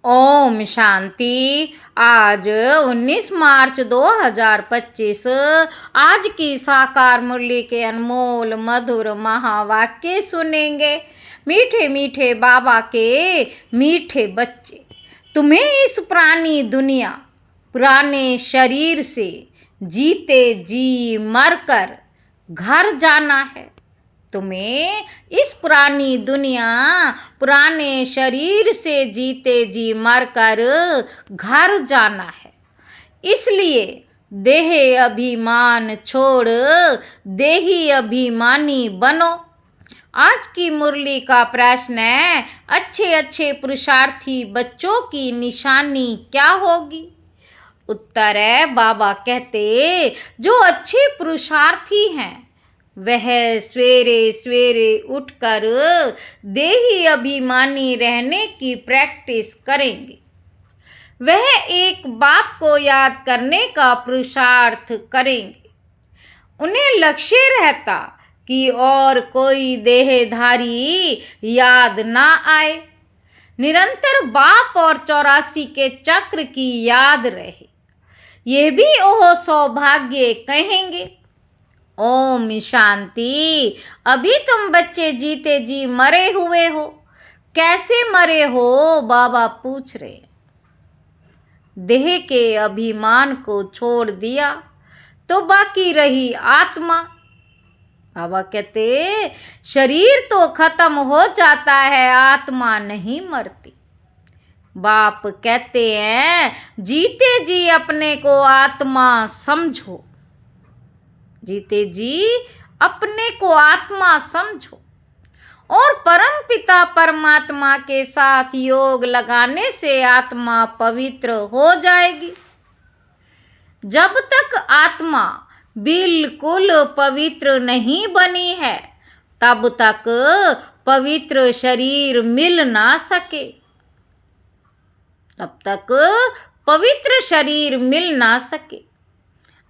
ओम शांति। आज 19 मार्च 2025 आज की साकार मुरली के अनमोल मधुर महावाक्य सुनेंगे। मीठे मीठे बाबा के मीठे बच्चे, तुम्हें इस पुरानी दुनिया पुराने शरीर से जीते जी मरकर घर जाना है। तुम्हें इस पुरानी दुनिया पुराने शरीर से जीते जी मरकर घर जाना है। इसलिए देह अभिमान छोड़ देही अभिमानी बनो। आज की मुरली का प्रश्न है, अच्छे अच्छे पुरुषार्थी बच्चों की निशानी क्या होगी? उत्तर है, बाबा कहते जो अच्छे पुरुषार्थी हैं वह सवेरे सवेरे उठकर देही अभिमानी रहने की प्रैक्टिस करेंगे। वह एक बाप को याद करने का पुरुषार्थ करेंगे। उन्हें लक्ष्य रहता कि और कोई देहधारी याद ना आए। निरंतर बाप और 84 के चक्र की याद रहे। यह भी ओह सौभाग्य कहेंगे। ओम शांति। अभी तुम बच्चे जीते जी मरे हुए हो। कैसे मरे हो? बाबा पूछ रहे। देह के अभिमान को छोड़ दिया तो बाकी रही आत्मा। बाबा कहते शरीर तो खत्म हो जाता है, आत्मा नहीं मरती। बाप कहते हैं जीते जी अपने को आत्मा समझो। जीते जी अपने को आत्मा समझो और परम पिता परमात्मा के साथ योग लगाने से आत्मा पवित्र हो जाएगी। जब तक आत्मा बिल्कुल पवित्र नहीं बनी है तब तक पवित्र शरीर मिल ना सके। तब तक पवित्र शरीर मिल ना सके।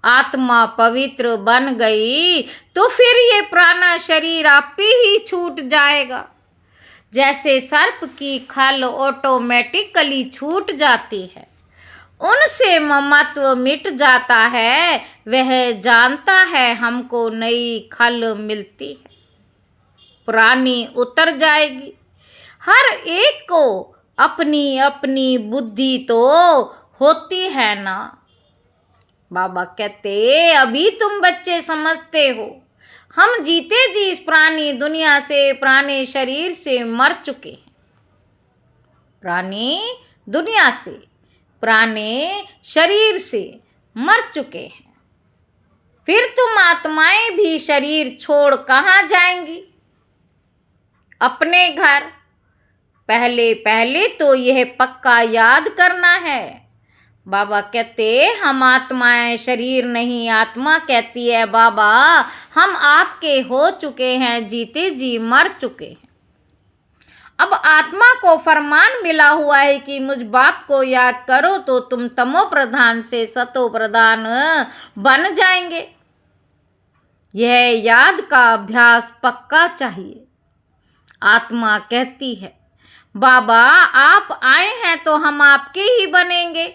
आत्मा पवित्र बन गई तो फिर ये पुराना शरीर आप ही छूट जाएगा। जैसे सर्प की खल ऑटोमेटिकली छूट जाती है, उनसे ममत्व मिट जाता है। वह जानता है हमको नई खल मिलती है, पुरानी उतर जाएगी। हर एक को अपनी अपनी बुद्धि तो होती है ना। बाबा कहते अभी तुम बच्चे समझते हो हम जीते जी इस पुरानी दुनिया से पुराने शरीर से मर चुके हैं। पुरानी दुनिया से पुराने शरीर से मर चुके हैं। फिर तुम आत्माएं भी शरीर छोड़ कहाँ जाएंगी? अपने घर। पहले पहले तो यह पक्का याद करना है। बाबा कहते हम आत्माएं शरीर नहीं। आत्मा कहती है बाबा हम आपके हो चुके हैं, जीते जी मर चुके हैं। अब आत्मा को फरमान मिला हुआ है कि मुझ बाप को याद करो तो तुम तमो प्रधान से सतो प्रधान बन जाएंगे। यह याद का अभ्यास पक्का चाहिए। आत्मा कहती है बाबा आप आए हैं तो हम आपके ही बनेंगे।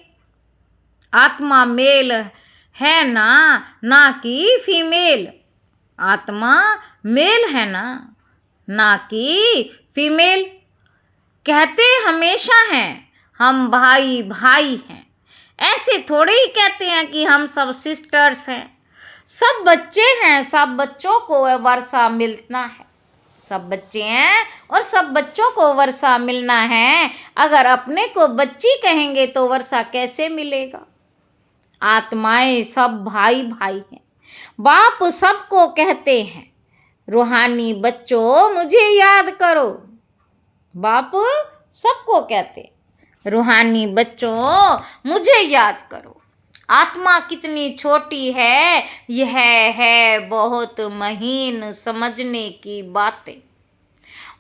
आत्मा मेल है ना, ना कि फीमेल। आत्मा मेल है ना, ना कि फीमेल। कहते हमेशा हैं हम भाई भाई हैं। ऐसे थोड़े ही कहते हैं कि हम सब सिस्टर्स हैं। सब बच्चे हैं, सब बच्चों को वर्षा मिलना है। सब बच्चे हैं और सब बच्चों को वर्षा मिलना है। अगर अपने को बच्ची कहेंगे तो वर्षा कैसे मिलेगा? आत्माएं सब भाई भाई हैं। बाप सबको कहते हैं रूहानी बच्चों मुझे याद करो। बाप सबको कहते रूहानी बच्चों मुझे याद करो। आत्मा कितनी छोटी है यह है बहुत महीन समझने की बातें।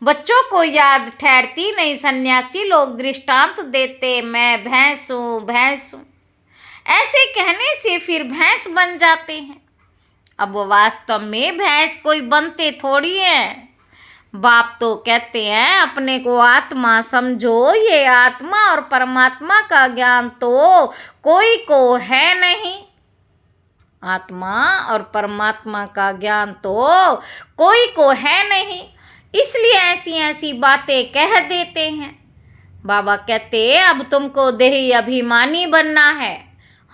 बच्चों को याद ठहरती नहीं। सन्यासी लोग दृष्टांत देते मैं भैंस हूँ भैंस हूँ। ऐसे कहने से फिर भैंस बन जाते हैं। अब वास्तव में भैंस कोई बनते थोड़ी हैं। बाप तो कहते हैं अपने को आत्मा समझो, ये आत्मा और परमात्मा का ज्ञान तो कोई को है नहीं। आत्मा और परमात्मा का ज्ञान तो कोई को है नहीं, इसलिए ऐसी ऐसी बातें कह देते हैं। बाबा कहते अब तुमको देही अभिमानी बनना है।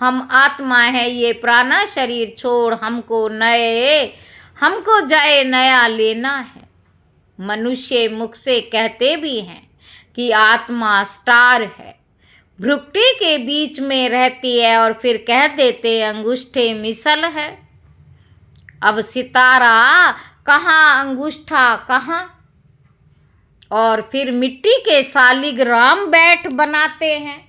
हम आत्मा है, ये पुराना शरीर छोड़ हमको जाए नया लेना है। मनुष्य मुख से कहते भी हैं कि आत्मा स्टार है, भ्रुकुटी के बीच में रहती है, और फिर कह देते अंगूठे मिसल है। अब सितारा कहाँ, अंगूठा कहाँ, और फिर मिट्टी के शालिग्राम बैठ बनाते हैं।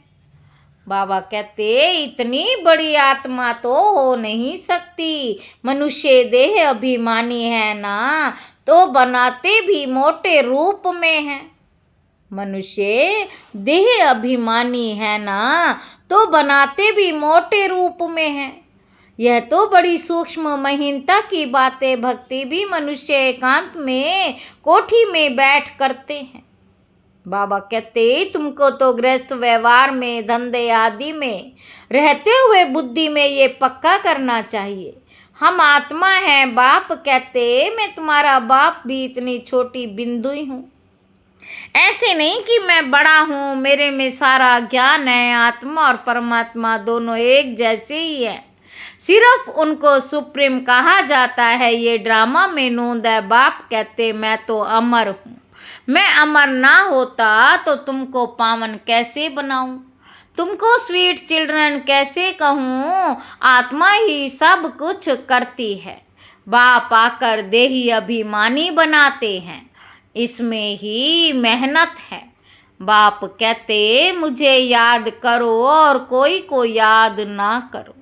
बाबा कहते इतनी बड़ी आत्मा तो हो नहीं सकती, मनुष्य देह अभिमानी है ना, तो बनाते भी मोटे रूप में है। मनुष्य देह अभिमानी है ना, तो बनाते भी मोटे रूप में है। यह तो बड़ी सूक्ष्म महीनता की बातें भक्ति भी मनुष्य एकांत में कोठी में बैठ करते हैं। बाबा कहते तुमको तो गृहस्थ व्यवहार में, धंधे आदि में रहते हुए बुद्धि में ये पक्का करना चाहिए, हम आत्मा हैं। बाप कहते मैं तुम्हारा बाप भी इतनी छोटी बिंदु ही हूँ, ऐसे नहीं कि मैं बड़ा हूँ, मेरे में सारा ज्ञान है। आत्मा और परमात्मा दोनों एक जैसे ही है, सिर्फ उनको सुप्रीम कहा जाता है, ये ड्रामा में नोंद है। बाप कहते मैं तो अमर हूँ, मैं अमर ना होता तो तुमको पावन कैसे बनाऊं, तुमको स्वीट चिल्ड्रन कैसे कहूँ, आत्मा ही सब कुछ करती है। बाप आकर देही अभिमानी बनाते हैं, इसमें ही मेहनत है। बाप कहते मुझे याद करो और कोई को याद ना करो।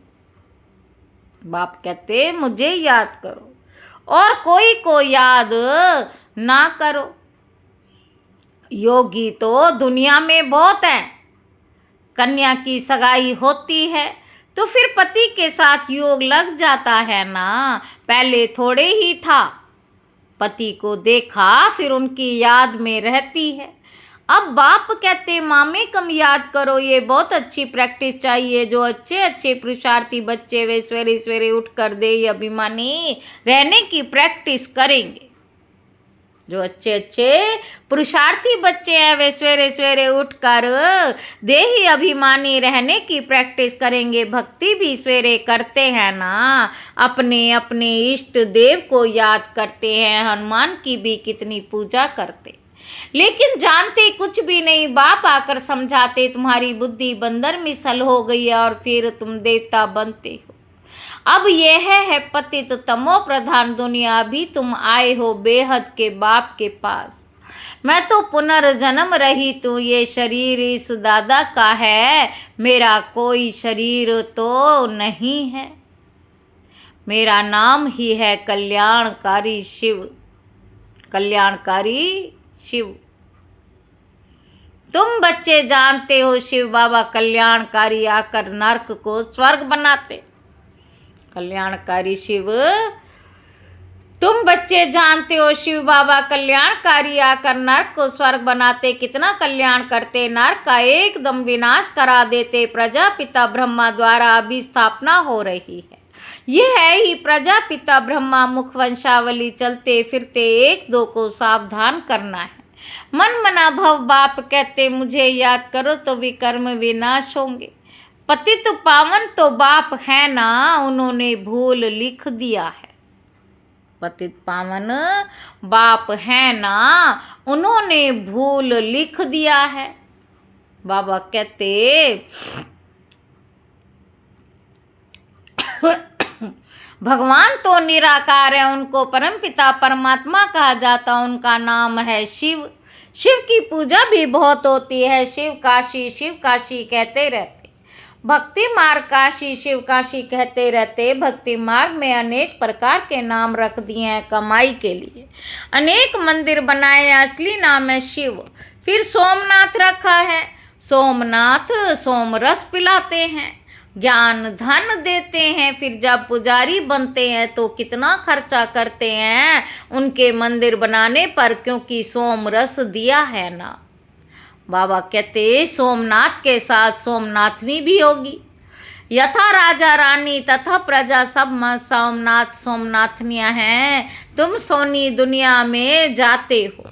बाप कहते मुझे याद करो और कोई को याद ना करो। योगी तो दुनिया में बहुत हैं, कन्या की सगाई होती है तो फिर पति के साथ योग लग जाता है ना, पहले थोड़े ही था, पति को देखा फिर उनकी याद में रहती है। अब बाप कहते मामे कम याद करो, ये बहुत अच्छी प्रैक्टिस चाहिए। जो अच्छे अच्छे पुरुषार्थी बच्चे वे सवेरे सवेरे उठकर देही अभिमानी रहने की प्रैक्टिस करेंगे। जो अच्छे अच्छे पुरुषार्थी बच्चे हैं वे सवेरे सवेरे उठकर देही अभिमानी रहने की प्रैक्टिस करेंगे। भक्ति भी सवेरे करते हैं ना, अपने अपने इष्ट देव को याद करते हैं, हनुमान की भी कितनी पूजा करते, लेकिन जानते कुछ भी नहीं। बाप आकर समझाते तुम्हारी बुद्धि बंदर मिसल हो गई है और फिर तुम देवता बनते हो। अब यह है पतित तमो प्रधान दुनिया, अभी तुम आए हो बेहद के बाप के पास। मैं तो पुनर्जन्म रहित हूँ, ये शरीर इस दादा का है, मेरा कोई शरीर तो नहीं है। मेरा नाम ही है कल्याणकारी शिव, कल्याणकारी शिव। तुम बच्चे जानते हो शिव बाबा कल्याणकारी आकर नरक को स्वर्ग बनाते। कल्याणकारी शिव, तुम बच्चे जानते हो शिव बाबा कल्याणकारी आकर नरक को स्वर्ग बनाते, कितना कल्याण करते, नरक का एकदम विनाश करा देते। प्रजापिता ब्रह्मा द्वारा अभी स्थापना हो रही है, यह है ही प्रजापिता ब्रह्मा मुख वंशावली, चलते फिरते एक दो को सावधान करना है। मन मना भव बाप कहते मुझे याद करो तो विकर्म विनाश होंगे। पतित पावन तो बाप है ना, उन्होंने भूल लिख दिया है। पतित पावन बाप है ना, उन्होंने भूल लिख दिया है। बाबा कहते भगवान तो निराकार है, उनको परमपिता परमात्मा कहा जाता, उनका नाम है शिव। शिव की पूजा भी बहुत होती है, शिव काशी कहते रहते। भक्ति मार्ग काशी शिव काशी कहते रहते। भक्ति मार्ग में अनेक प्रकार के नाम रख दिए हैं कमाई के लिए, अनेक मंदिर बनाए, असली नाम है शिव। फिर सोमनाथ रखा है, सोमनाथ सोम रस पिलाते हैं, ज्ञान धन देते हैं, फिर जब पुजारी बनते हैं तो कितना खर्चा करते हैं उनके मंदिर बनाने पर, क्योंकि सोम रस दिया है ना। बाबा कहते सोमनाथ के साथ सोमनाथनी भी होगी। यथा राजा रानी तथा प्रजा सब सोमनाथ सोमनाथनियाँ हैं। तुम सोनी दुनिया में जाते हो,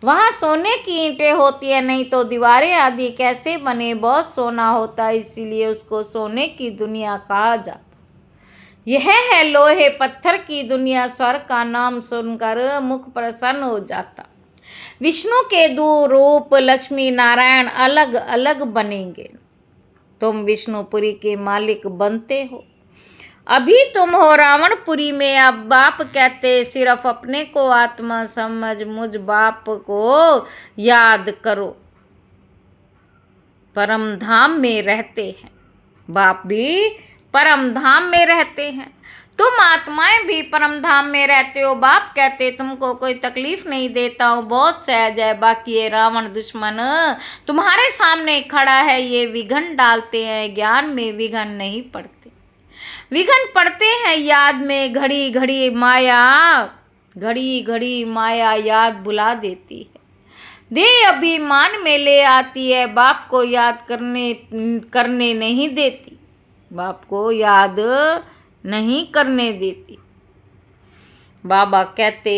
वहाँ सोने की ईंटें होती है, नहीं तो दीवारें आदि कैसे बने, बहुत सोना होता है, इसीलिए उसको सोने की दुनिया कहा जाता। यह है लोहे पत्थर की दुनिया, स्वर्ग का नाम सुनकर मुख प्रसन्न हो जाता। विष्णु के दो रूप लक्ष्मी नारायण अलग अलग बनेंगे। तुम विष्णुपुरी के मालिक बनते हो, अभी तुम हो रावणपुरी में। अब बाप कहते सिर्फ अपने को आत्मा समझ, मुझ बाप को याद करो। परम धाम में रहते हैं, बाप भी परम धाम में रहते हैं, तुम आत्माएं भी परम धाम में रहते हो। बाप कहते तुमको कोई तकलीफ नहीं देता हूँ, बहुत सहज है। बाकी ये रावण दुश्मन तुम्हारे सामने खड़ा है, ये विघन डालते हैं, ज्ञान में विघन नहीं पड़ते। विघन पड़ते हैं याद में, घड़ी घड़ी माया, घड़ी घड़ी माया याद बुला देती है, दे अभिमान में ले आती है, बाप को याद करने नहीं देती, बाप को याद नहीं करने देती। बाबा कहते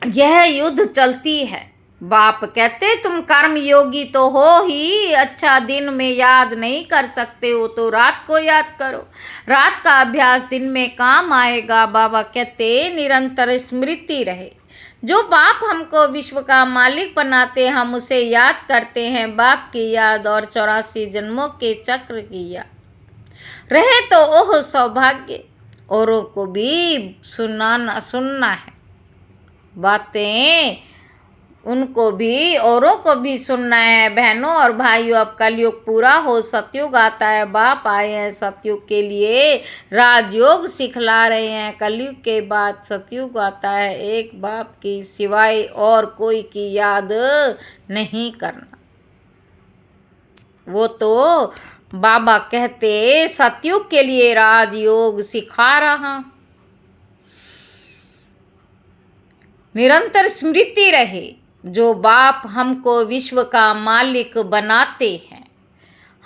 यह युद्ध चलती है। बाप कहते तुम कर्म योगी तो हो ही, अच्छा दिन में याद नहीं कर सकते हो तो रात को याद करो, रात का अभ्यास दिन में काम आएगा। बाबा कहते निरंतर स्मृति रहे। जो बाप हमको विश्व का मालिक बनाते, हम उसे याद करते हैं। बाप की याद और 84 जन्मों के चक्र की याद रहे तो ओह सौभाग्य। औरों को भी सुनना है बातें, उनको भी औरों को भी सुनना है। बहनों और भाइयों, अब कलयुग पूरा हो, सतयुग आता है। बाप आए हैं सतयुग के लिए, राजयोग सिखला रहे हैं। कलयुग के बाद सतयुग आता है। एक बाप की सिवाय और कोई की याद नहीं करना। वो तो बाबा कहते सतयुग के लिए राजयोग सिखा रहा। निरंतर स्मृति रहे। जो बाप हमको विश्व का मालिक बनाते हैं,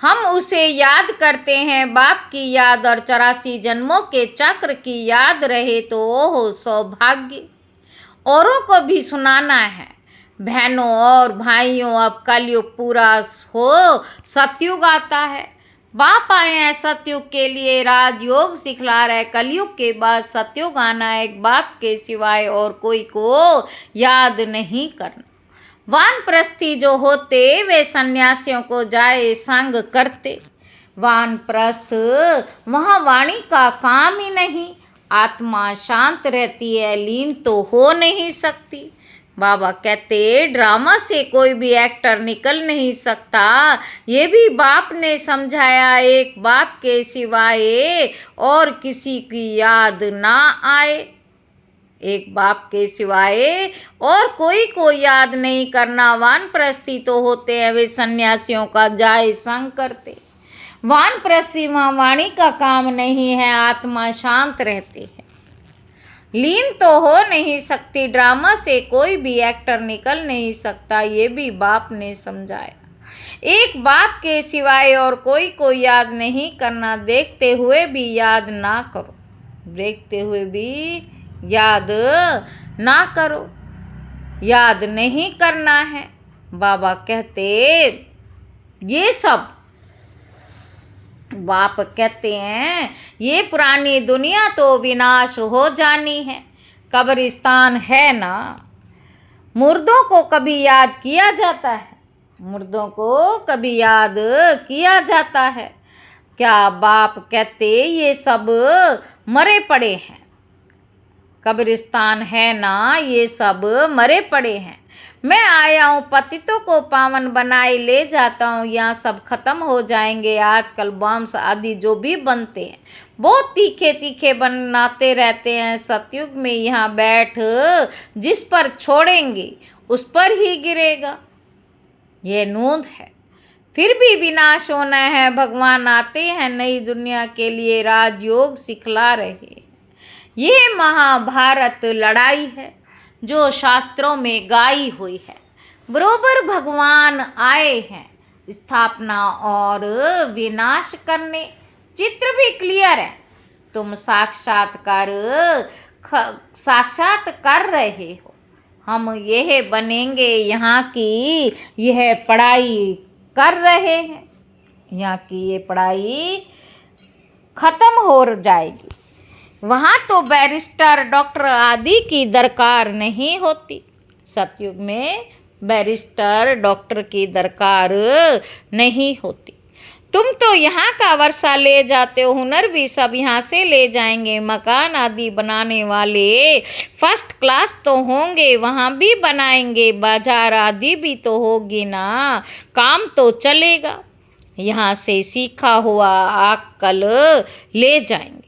हम उसे याद करते हैं। बाप की याद और 84 जन्मों के चक्र की याद रहे तो ओह सौभाग्य। औरों को भी सुनाना है। बहनों और भाइयों, अब कलयुग पूरा हो, सतयुग आता है। बाप आए हैं सतयुग के लिए, राजयोग सिखला रहे। कलयुग के बाद सतयुग आना है। एक बाप के सिवाय और कोई को याद नहीं करना। वानप्रस्थी जो होते वे सन्यासियों को जाए संग करते। वानप्रस्थ वहाँ वाणी का काम ही नहीं, आत्मा शांत रहती है, लीन तो हो नहीं सकती। बाबा कहते ड्रामा से कोई भी एक्टर निकल नहीं सकता, ये भी बाप ने समझाया। एक बाप के सिवाय और किसी की याद ना आए, एक बाप के सिवाय और कोई को याद नहीं करना। वानप्रस्थी तो होते हैं वे सन्यासियों का जाए संग करते। वानप्रस्थी वहाँ वाणी का काम नहीं है, आत्मा शांत रहती है, लीन तो हो नहीं सकती। ड्रामा से कोई भी एक्टर निकल नहीं सकता, ये भी बाप ने समझाया। एक बाप के सिवाय और कोई को याद नहीं करना। देखते हुए भी याद ना करो, देखते हुए भी याद ना करो, याद नहीं करना है। बाबा कहते ये सब बाप कहते हैं ये पुरानी दुनिया तो विनाश हो जानी है, कब्रिस्तान है ना। मुर्दों को कभी याद किया जाता है, मुर्दों को कभी याद किया जाता है क्या? बाप कहते ये सब मरे पड़े हैं, कब्रिस्तान है ना, ये सब मरे पड़े हैं। मैं आया हूँ पतितों को पावन बनाए ले जाता हूँ, यहाँ सब खत्म हो जाएंगे। आजकल बम्स आदि जो भी बनते हैं बहुत तीखे तीखे बनाते रहते हैं। सतयुग में यहाँ बैठ जिस पर छोड़ेंगे उस पर ही गिरेगा, ये नूंद है। फिर भी विनाश होना है। भगवान आते हैं नई दुनिया के लिए, राजयोग सिखला रहे हैं। ये महाभारत लड़ाई है जो शास्त्रों में गाई हुई है। बरोबर भगवान आए हैं स्थापना और विनाश करने। चित्र भी क्लियर है, तुम साक्षात कर रहे हो। हम यह बनेंगे, यहाँ की यह पढ़ाई कर रहे हैं, यहाँ की ये पढ़ाई खत्म हो जाएगी। वहाँ तो बैरिस्टर डॉक्टर आदि की दरकार नहीं होती। सतयुग में बैरिस्टर डॉक्टर की दरकार नहीं होती। तुम तो यहाँ का वर्षा ले जाते हो, हुनर भी सब यहाँ से ले जाएंगे। मकान आदि बनाने वाले फर्स्ट क्लास तो होंगे, वहाँ भी बनाएंगे। बाजार आदि भी तो होगी ना, काम तो चलेगा। यहाँ से सीखा हुआ अक्कल ले जाएंगे।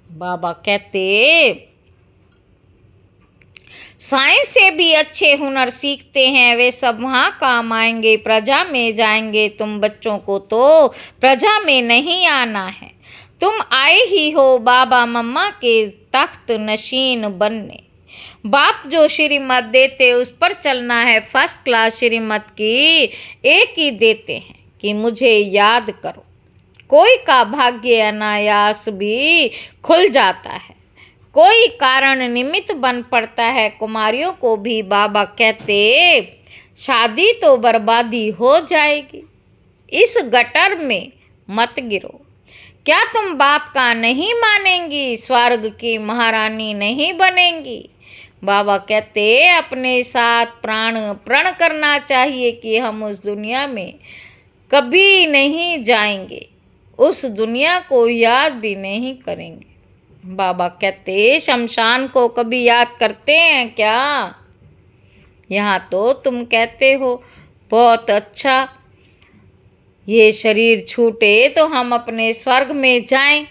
बाबा कहते साइंस से भी अच्छे हुनर सीखते हैं, वे सब वहाँ काम आएंगे। प्रजा में जाएंगे, तुम बच्चों को तो प्रजा में नहीं आना है। तुम आए ही हो बाबा मम्मा के तख्त नशीन बनने। बाप जो श्रीमत देते उस पर चलना है। फर्स्ट क्लास श्रीमत की एक ही देते हैं कि मुझे याद करो। कोई का भाग्य अनायास भी खुल जाता है, कोई कारण निमित्त बन पड़ता है। कुमारियों को भी बाबा कहते शादी तो बर्बादी हो जाएगी, इस गटर में मत गिरो। क्या तुम बाप का नहीं मानेंगी, स्वर्ग की महारानी नहीं बनेंगी। बाबा कहते अपने साथ प्रण करना चाहिए कि हम उस दुनिया में कभी नहीं जाएंगे, उस दुनिया को याद भी नहीं करेंगे। बाबा कहते शमशान को कभी याद करते हैं क्या। यहाँ तो तुम कहते हो बहुत अच्छा, ये शरीर छूटे तो हम अपने स्वर्ग में जाएं।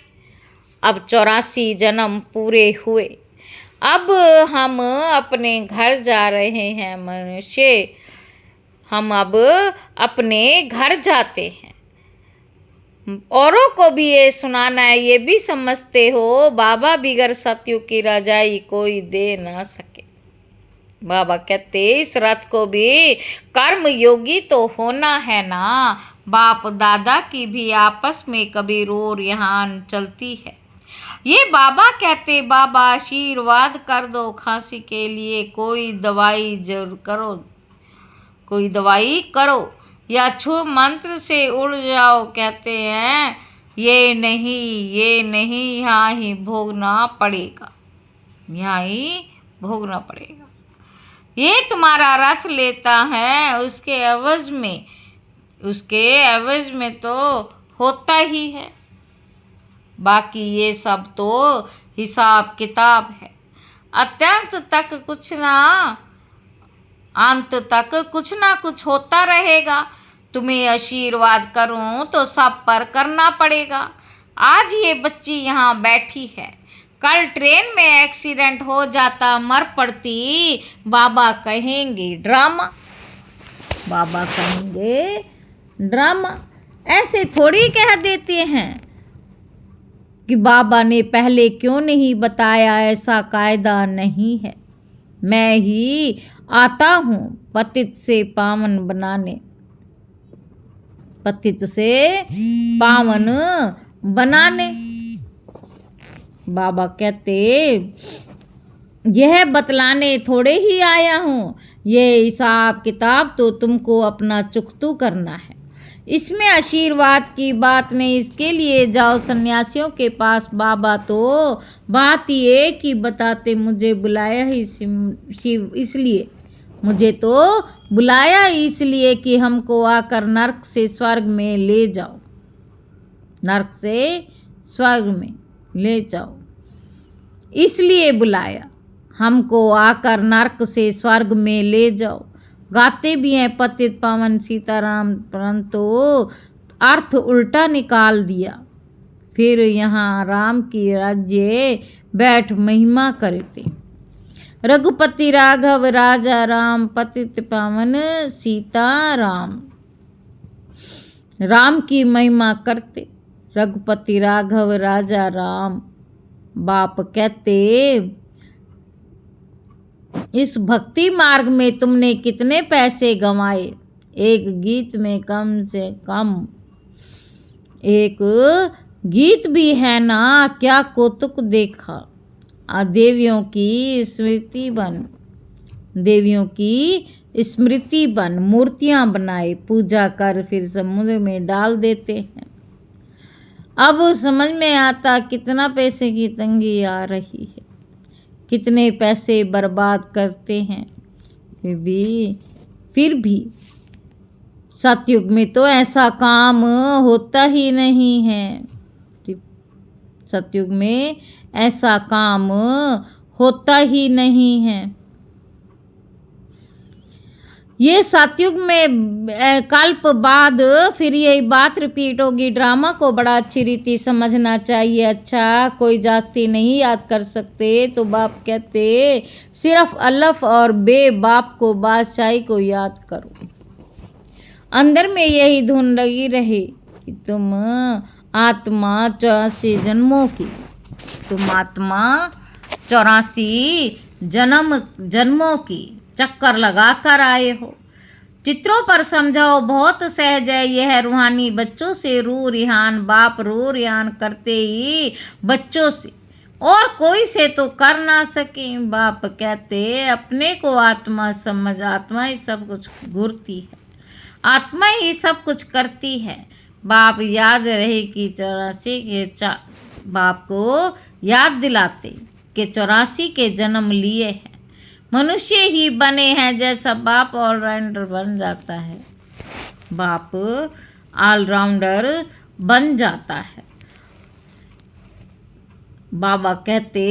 अब 84 जन्म पूरे हुए, अब हम अपने घर जा रहे हैं। मनुष्य हम अब अपने घर जाते हैं। औरों को भी ये सुनाना है, ये भी समझते हो बाबा बिगर सतयुग की रजाई कोई दे ना सके। बाबा कहते इस रथ को भी कर्म योगी तो होना है ना। बाप दादा की भी आपस में कभी रोर यहाँ चलती है। ये बाबा कहते बाबा आशीर्वाद कर दो, खांसी के लिए कोई दवाई जरूर करो, कोई दवाई करो या छू मंत्र से उड़ जाओ। कहते हैं ये नहीं यहाँ ही भोगना पड़ेगा, यहाँ ही भोगना पड़ेगा। ये तुम्हारा रथ लेता है, उसके एवज में तो होता ही है। बाकी ये सब तो हिसाब किताब है। अंत तक कुछ ना कुछ होता रहेगा। तुम्हें आशीर्वाद करूं तो सब पर करना पड़ेगा। आज ये बच्ची यहाँ बैठी है, कल ट्रेन में एक्सीडेंट हो जाता, मर पड़ती, बाबा कहेंगे ड्रामा। बाबा कहेंगे ड्रामा। ऐसे थोड़ी कह देते हैं कि बाबा ने पहले क्यों नहीं बताया, ऐसा कायदा नहीं है। मैं ही आता हूँ पतित से पावन बनाने, पतित से पावन बनाने। बाबा कहते यह बतलाने थोड़े ही आया हूँ, ये हिसाब किताब तो तुमको अपना चुकतू करना है। इसमें आशीर्वाद की बात नहीं, इसके लिए जाओ सन्यासियों के पास। बाबा तो बात ही एक ही बताते, मुझे बुलाया ही शिव इसलिए, मुझे तो बुलाया इसलिए कि हमको आकर नर्क से स्वर्ग में ले जाओ, नर्क से स्वर्ग में ले जाओ, इसलिए बुलाया हमको आकर नर्क से स्वर्ग में ले जाओ। गाते भी हैं पतित पावन सीताराम, परंतु अर्थ उल्टा निकाल दिया। फिर यहाँ राम की राज्य बैठ महिमा करते। रघुपति राघव राजा राम, पतित पावन सीताराम। राम की महिमा करते रघुपति राघव राजा राम। बाप कहते इस भक्ति मार्ग में तुमने कितने पैसे गंवाए, एक गीत में कम से कम एक गीत भी है ना, क्या कौतुक देखा। देवियों की स्मृति बन, देवियों की स्मृति बन, मूर्तियां बनाए पूजा कर फिर समुद्र में डाल देते हैं। अब समझ में आता कितना पैसे की तंगी आ रही है, कितने पैसे बर्बाद करते हैं। फिर भी सतयुग में तो ऐसा काम होता ही नहीं है। सतयुग में ऐसा काम होता ही नहीं है। ये सतयुग में कल्प बाद फिर यही बात रिपीट होगी। ड्रामा को बड़ा अच्छी रीति समझना चाहिए। अच्छा, कोई जास्ती नहीं याद कर सकते तो बाप कहते सिर्फ अलफ और बे बाप को बादशाही को याद करो। अंदर में यही धुन लगी रहे कि तुम आत्मा 84 जन्मों की, तुम आत्मा 84 जन्मों की चक्कर लगा कर आए हो। चित्रों पर समझाओ बहुत सहज है यह रूहानी बच्चों से रू रिहान। बाप रू रिहान करते ही बच्चों से, और कोई से तो कर ना सके। बाप कहते अपने को आत्मा समझ, आत्मा ही सब कुछ घूरती है, आत्मा ही सब कुछ करती है। बाप याद रहे कि 84 के बाप को याद दिलाते कि 84 के जन्म लिए हैं। मनुष्य ही बने हैं जैसा बाप ऑलराउंडर बन जाता है, बाप ऑलराउंडर बन जाता है। बाबा कहते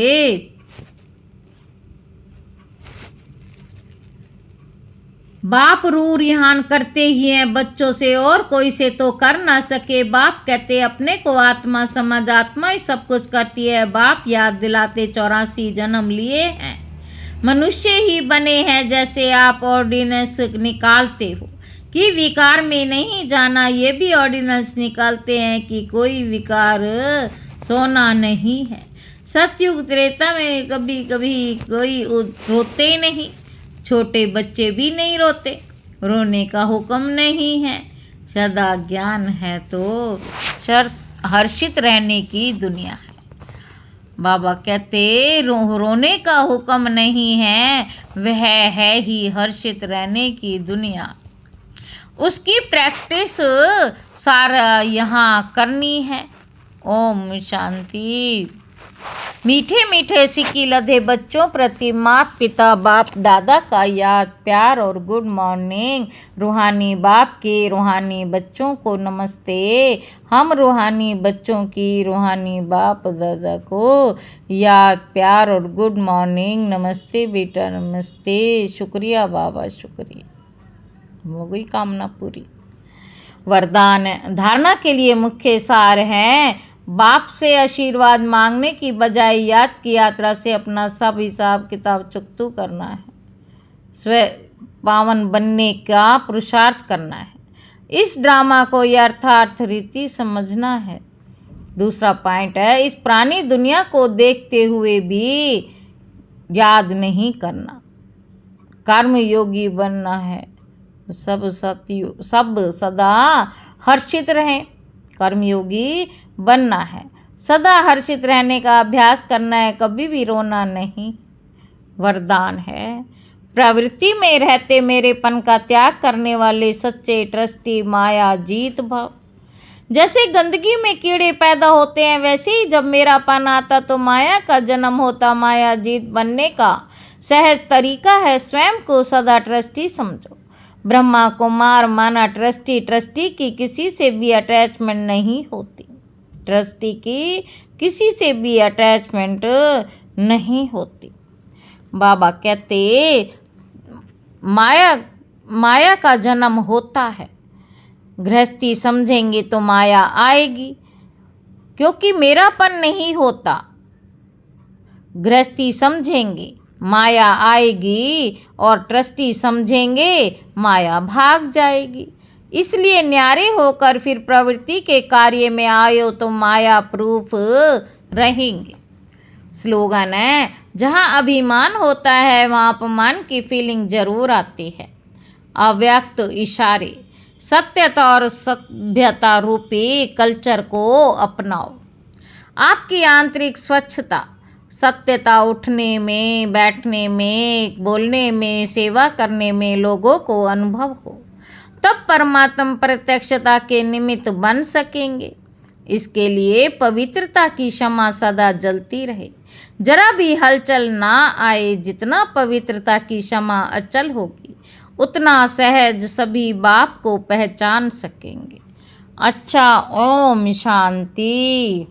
बाप रू रिहान करते ही हैं बच्चों से, और कोई से तो कर ना सके। बाप कहते अपने को आत्मा समझ, आत्मा ही सब कुछ करती है। बाप याद दिलाते 84 जन्म लिए हैं, मनुष्य ही बने हैं जैसे आप ऑर्डिनेंस निकालते हो कि विकार में नहीं जाना। ये भी ऑर्डिनेंस निकालते हैं कि कोई विकार सोना नहीं है। सतयुग त्रेता में कभी कभी कोई रोते नहीं, छोटे बच्चे भी नहीं रोते, रोने का हुक्म नहीं है। सदा ज्ञान है तो हर्षित रहने की दुनिया है। बाबा कहते रोने का हुक्म नहीं है, वह है ही हर्षित रहने की दुनिया। उसकी प्रैक्टिस सारा यहाँ करनी है। ओम शांति। मीठे मीठे सिक्की लधे बच्चों प्रति माता पिता बाप दादा का याद प्यार और गुड मॉर्निंग। रूहानी बाप के रूहानी बच्चों को नमस्ते। हम रूहानी बच्चों की रूहानी बाप दादा को याद प्यार और गुड मॉर्निंग। नमस्ते बेटा नमस्ते। शुक्रिया बाबा शुक्रिया। हो गई कामना पूरी। वरदान धारणा के लिए मुख्य सार हैं बाप से आशीर्वाद मांगने की बजाय याद की यात्रा से अपना सब हिसाब किताब चुकतू करना है, स्व पावन बनने का पुरुषार्थ करना है। इस ड्रामा को यथार्थ रीति समझना है। दूसरा पॉइंट है इस पुरानी दुनिया को देखते हुए भी याद नहीं करना, कर्म योगी बनना है। सब सदा हर्षित रहें, कर्मयोगी बनना है, सदा हर्षित रहने का अभ्यास करना है, कभी भी रोना नहीं। वरदान है प्रवृत्ति में रहते मेरेपन का त्याग करने वाले सच्चे ट्रस्टी माया जीत भाव। जैसे गंदगी में कीड़े पैदा होते हैं वैसे ही जब मेरापन आता तो माया का जन्म होता। माया जीत बनने का सहज तरीका है स्वयं को सदा ट्रस्टी समझो। ब्रह्मा कुमार माना ट्रस्टी, ट्रस्टी की किसी से भी अटैचमेंट नहीं होती, ट्रस्टी की किसी से भी अटैचमेंट नहीं होती। बाबा कहते माया का जन्म होता है, गृहस्थी समझेंगे तो माया आएगी, क्योंकि मेरापन नहीं होता। गृहस्थी समझेंगे माया आएगी और ट्रस्टी समझेंगे माया भाग जाएगी। इसलिए न्यारे होकर फिर प्रवृत्ति के कार्य में आयो तो माया प्रूफ रहेंगे। स्लोगन है, जहाँ अभिमान होता है वहाँ अपमान की फीलिंग जरूर आती है। अव्यक्त इशारे, सत्यता और सभ्यता रूपी कल्चर को अपनाओ। आपकी आंतरिक स्वच्छता, सत्यता उठने में, बैठने में, बोलने में, सेवा करने में लोगों को अनुभव हो, तब परमात्मा प्रत्यक्षता के निमित्त बन सकेंगे। इसके लिए पवित्रता की क्षमा सदा जलती रहे, जरा भी हलचल ना आए। जितना पवित्रता की क्षमा अचल होगी उतना सहज सभी बाप को पहचान सकेंगे। अच्छा, ओम शांति।